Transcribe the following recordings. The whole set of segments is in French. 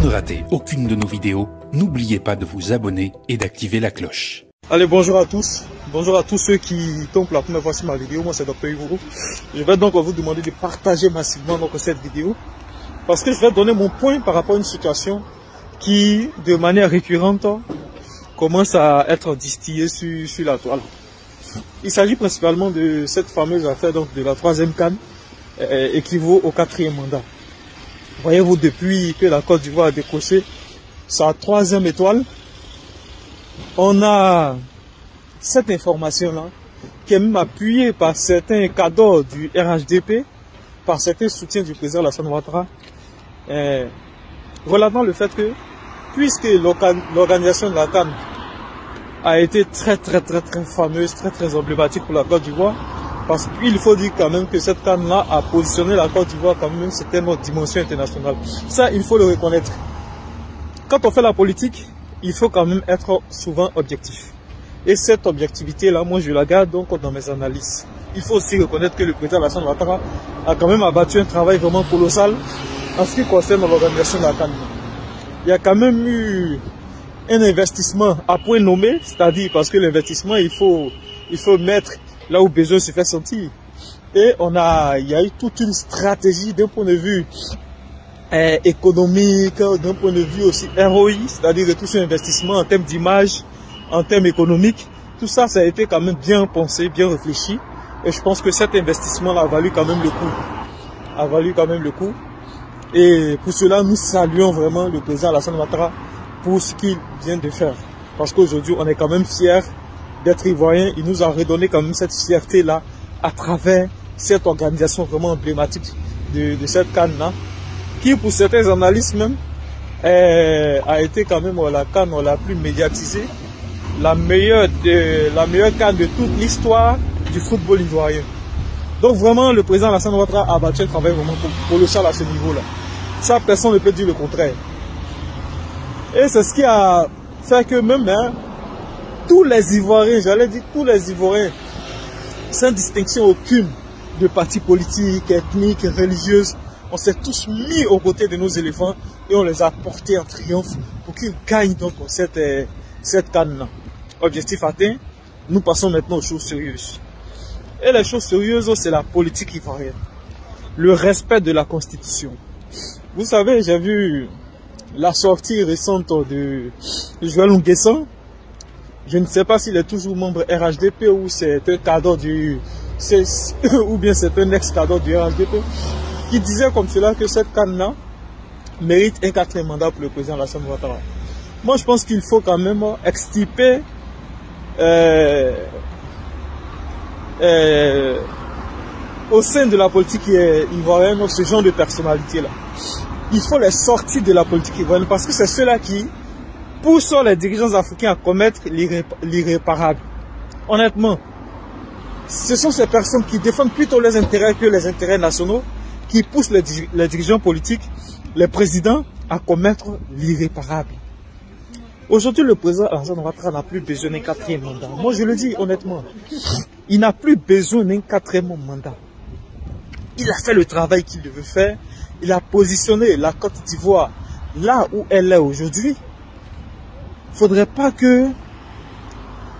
ne ratez aucune de nos vidéos, n'oubliez pas de vous abonner et d'activer la cloche. Allez, bonjour à tous. Bonjour à tous ceux qui tombent la première fois sur ma vidéo. Moi, c'est Dr Ivourou. Je vais donc vous demander de partager massivement donc cette vidéo. Parce que je vais donner mon point par rapport à une situation qui, de manière récurrente, commence à être distillée sur la toile. Il s'agit principalement de cette fameuse affaire donc, de la 3e CAN, équivaut au 4e mandat. Voyez-vous, depuis que la Côte d'Ivoire a décroché sa 3e étoile, on a cette information-là qui est même appuyée par certains cadres du RHDP, par certains soutiens du président Alassane Ouattara, relatant le fait que, puisque l'organisation de la CAN a été très fameuse, très emblématique pour la Côte d'Ivoire, parce qu'il faut dire quand même que cette CAN-là a positionné la Côte d'Ivoire quand même certaines dimensions internationales. Ça, il faut le reconnaître. Quand on fait la politique, il faut quand même être souvent objectif. Et cette objectivité-là, moi je la garde donc dans mes analyses. Il faut aussi reconnaître que le président Alassane Ouattara a quand même abattu un travail vraiment colossal en ce qui concerne l'organisation de la CAN. Il y a quand même eu un investissement à point nommé, c'est-à-dire parce que l'investissement, il faut mettre là où besoin se fait sentir. Et il y a eu toute une stratégie d'un point de vue économique, d'un point de vue aussi ROI, c'est-à-dire de tout ce investissement en termes d'image, en termes économiques. Tout ça, ça a été quand même bien pensé, bien réfléchi. Et je pense que cet investissement-là a valu quand même le coup. A valu quand même le coup. Et pour cela, nous saluons vraiment le président Alassane Ouattara pour ce qu'il vient de faire. Parce qu'aujourd'hui, on est quand même fiers d'être ivoirien. Il nous a redonné quand même cette fierté-là à travers cette organisation vraiment emblématique de cette CAN-là, qui pour certains analystes même a été quand même la CAN la plus médiatisée, la meilleure CAN de toute l'histoire du football ivoirien. Donc vraiment, le président Alassane Ouattara a abattu un travail vraiment colossal à ce niveau-là. Ça, personne ne peut dire le contraire. Et c'est ce qui a fait que même tous les Ivoiriens, j'allais dire tous les Ivoiriens, sans distinction aucune de partis politiques, ethniques, religieuses, on s'est tous mis aux côtés de nos éléphants et on les a portés en triomphe pour qu'ils gagnent donc cette CAN-là. Objectif atteint, nous passons maintenant aux choses sérieuses. Et les choses sérieuses, c'est la politique ivoirienne. Le respect de la Constitution. Vous savez, j'ai vu la sortie récente de Joël Nguessan. Je ne sais pas s'il est toujours membre RHDP ou c'est un cadre ou bien c'est un ex-cadre du RHDP qui disait comme cela que cette CAN-là mérite un 4e mandat pour le président Alassane Ouattara. Moi, je pense qu'il faut quand même extirper au sein de la politique ivoirienne ce genre de personnalité-là. Il faut les sortir de la politique ivoirienne parce que c'est ceux-là qui poussent les dirigeants africains à commettre l'irréparable. Honnêtement, ce sont ces personnes qui défendent plutôt les intérêts que les intérêts nationaux, qui poussent les dirigeants politiques, les présidents à commettre l'irréparable. Aujourd'hui, le président Alassane Ouattara n'a plus besoin d'un 4e mandat. Moi, je le dis honnêtement, il n'a plus besoin d'un 4e mandat. Il a fait le travail qu'il devait faire. Il a positionné la Côte d'Ivoire là où elle est aujourd'hui. Il ne faudrait pas que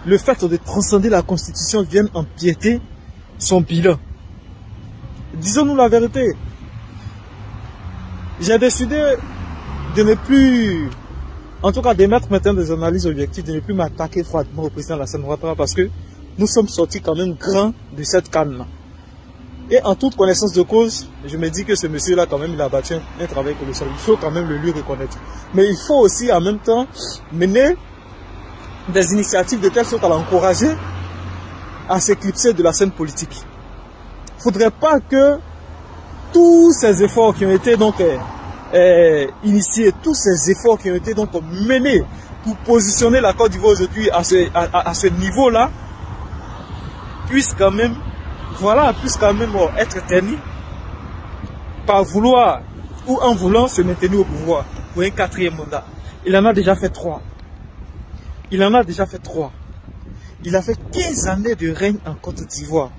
le fait de transcender la Constitution vienne empiéter son bilan. Disons-nous la vérité. J'ai décidé de ne plus, en tout cas de mettre maintenant des analyses objectives, de ne plus m'attaquer froidement au président Alassane Ouattara parce que nous sommes sortis quand même grands de cette CAN-là. Et en toute connaissance de cause, je me dis que ce monsieur-là, quand même, il a battu un travail colossal. Il faut quand même le lui reconnaître. Mais il faut aussi, en même temps, mener des initiatives de telle sorte à l'encourager à s'éclipser de la scène politique. Il ne faudrait pas que tous ces efforts qui ont été donc initiés, tous ces efforts qui ont été donc menés pour positionner la Côte d'Ivoire aujourd'hui à ce niveau-là, puissent quand même être terni par vouloir ou en voulant se maintenir au pouvoir pour un 4e mandat. Il en a déjà fait 3. Il a fait 15 années de règne en Côte d'Ivoire.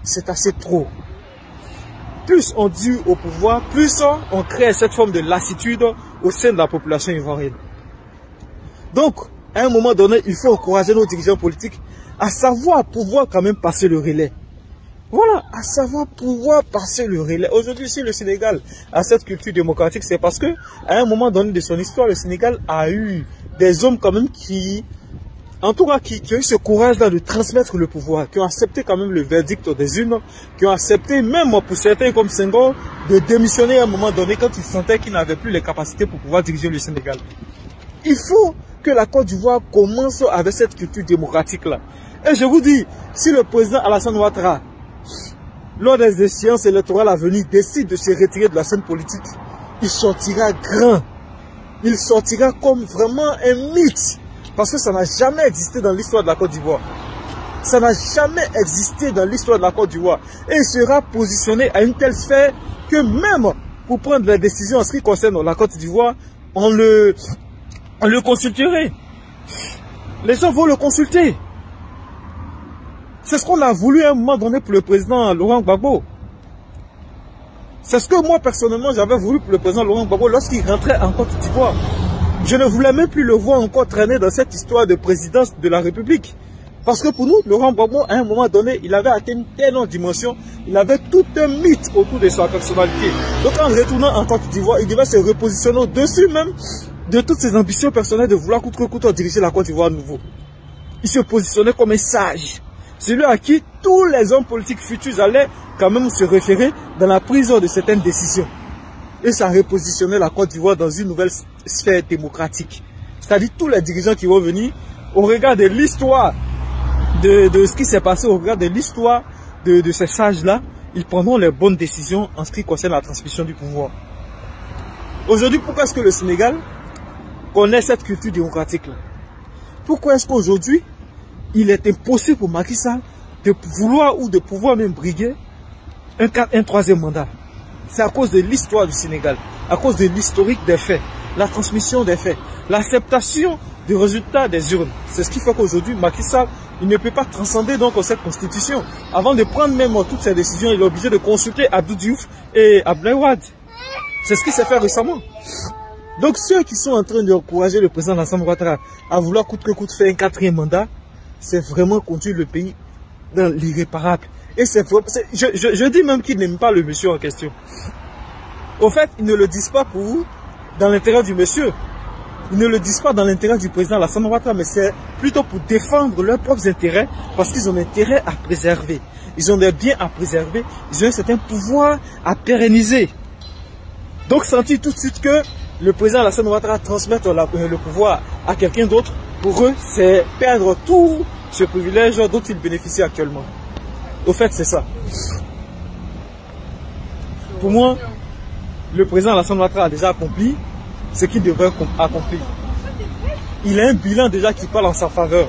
C'est assez trop. plus on dure au pouvoir, plus on crée cette forme de lassitude au sein de la population ivoirienne. Donc, à un moment donné, il faut encourager nos dirigeants politiques à savoir pouvoir quand même passer le relais. Voilà, à savoir pouvoir passer le relais. Aujourd'hui, si le Sénégal a cette culture démocratique, c'est parce que à un moment donné de son histoire, le Sénégal a eu des hommes quand même qui, en tout cas, qui ont eu ce courage-là de transmettre le pouvoir, qui ont accepté quand même le verdict des urnes, qui ont accepté, même pour certains comme Senghor, de démissionner à un moment donné quand ils sentaient qu'ils n'avaient plus les capacités pour pouvoir diriger le Sénégal. Il faut que la Côte d'Ivoire commence avec cette culture démocratique-là. Et je vous dis, si le président Alassane Ouattara, lors des échéances électorales à venir, décide de se retirer de la scène politique, il sortira grand. Il sortira comme vraiment un mythe. Parce que ça n'a jamais existé dans l'histoire de la Côte d'Ivoire. Ça n'a jamais existé dans l'histoire de la Côte d'Ivoire. Et il sera positionné à une telle sphère que même pour prendre les décisions en ce qui concerne la Côte d'Ivoire, on le consulterait. Les gens vont le consulter. C'est ce qu'on a voulu à un moment donné pour le président Laurent Gbagbo. C'est ce que moi personnellement j'avais voulu pour le président Laurent Gbagbo lorsqu'il rentrait en Côte d'Ivoire. Je ne voulais même plus le voir encore traîner dans cette histoire de présidence de la République. Parce que pour nous, Laurent Gbagbo, à un moment donné, il avait atteint une telle dimension, il avait tout un mythe autour de sa personnalité. Donc en retournant en Côte d'Ivoire, il devait se repositionner au-dessus même de toutes ses ambitions personnelles de vouloir coûte que coûte diriger la Côte d'Ivoire à nouveau. Il se positionnait comme un sage. Celui à qui tous les hommes politiques futurs allaient quand même se référer dans la prise de certaines décisions. Et ça repositionnait la Côte d'Ivoire dans une nouvelle sphère démocratique. C'est-à-dire tous les dirigeants qui vont venir, au regard de l'histoire de ce qui s'est passé, au regard de l'histoire de ces sages-là, ils prendront les bonnes décisions en ce qui concerne la transmission du pouvoir. Aujourd'hui, pourquoi est-ce que le Sénégal connaît cette culture démocratique-là? Pourquoi est-ce qu'aujourd'hui, il est impossible pour Macky Sall de vouloir ou de pouvoir même briguer un troisième mandat? C'est à cause de l'histoire du Sénégal, à cause de l'historique des faits, la transmission des faits, l'acceptation des résultats des urnes. C'est ce qui fait qu'aujourd'hui, Macky Sall, il ne peut pas transcender donc cette constitution. Avant de prendre même toutes ces décisions, il est obligé de consulter Abdou Diouf et Abdoulaye Wade. C'est ce qui s'est fait récemment. Donc ceux qui sont en train d'encourager le président Alassane Ouattara à vouloir coûte que coûte faire un quatrième mandat, c'est vraiment conduire le pays dans l'irréparable. Et c'est je dis même qu'ils n'aiment pas le monsieur en question. Au fait, ils ne le disent pas dans l'intérêt du monsieur. Ils ne le disent pas dans l'intérêt du président Alassane Ouattara, mais c'est plutôt pour défendre leurs propres intérêts, parce qu'ils ont intérêt à préserver. Ils ont des biens à préserver, ils ont un certain pouvoir à pérenniser. Donc sentir tout de suite que le président Alassane Ouattara transmette le pouvoir à quelqu'un d'autre, pour eux, c'est perdre tout ce privilège dont ils bénéficient actuellement. Au fait, c'est ça. Pour moi, le président Alassane Ouattara a déjà accompli ce qu'il devrait accomplir. Il a un bilan déjà qui parle en sa faveur.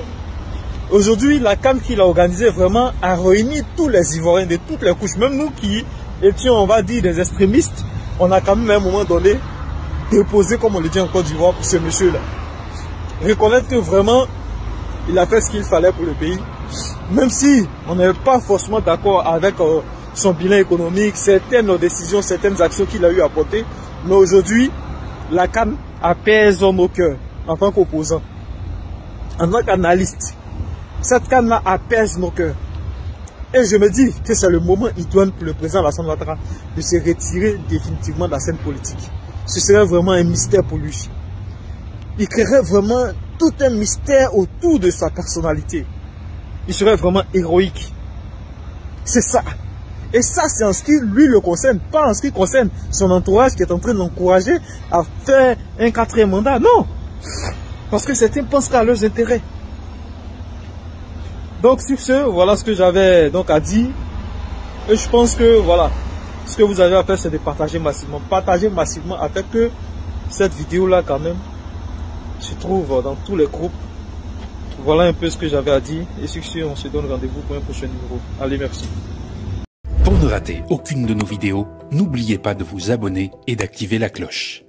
Aujourd'hui, la CAN qu'il a organisée vraiment a réuni tous les Ivoiriens de toutes les couches. Même nous qui étions, on va dire, des extrémistes, on a quand même à un moment donné déposé, comme on le dit en Côte d'Ivoire, pour ce monsieur-là. Reconnaître que vraiment, il a fait ce qu'il fallait pour le pays. Même si on n'est pas forcément d'accord avec son bilan économique, certaines décisions, certaines actions qu'il a eu à porter. Mais aujourd'hui, la CAN apaise nos cœurs en tant qu'opposants, en tant qu'analystes. Cette CAN-là apaise nos cœurs. Et je me dis que c'est le moment idoine pour le président Alassane Ouattara de se retirer définitivement de la scène politique. Ce serait vraiment un mystère pour lui. Il créerait vraiment tout un mystère autour de sa personnalité. Il serait vraiment héroïque. C'est ça. Et ça, c'est en ce qui lui le concerne, pas en ce qui concerne son entourage qui est en train de l'encourager à faire un quatrième mandat. Non. Parce que certains pensent qu'à leurs intérêts. Donc sur ce, voilà ce que j'avais donc à dire. Et je pense que voilà, ce que vous avez à faire, c'est de partager massivement. Partager massivement afin que cette vidéo-là quand même se trouve dans tous les groupes. Voilà un peu ce que j'avais à dire. Et sur ce, on se donne rendez-vous pour un prochain numéro. Allez, merci. Pour ne rater aucune de nos vidéos, n'oubliez pas de vous abonner et d'activer la cloche.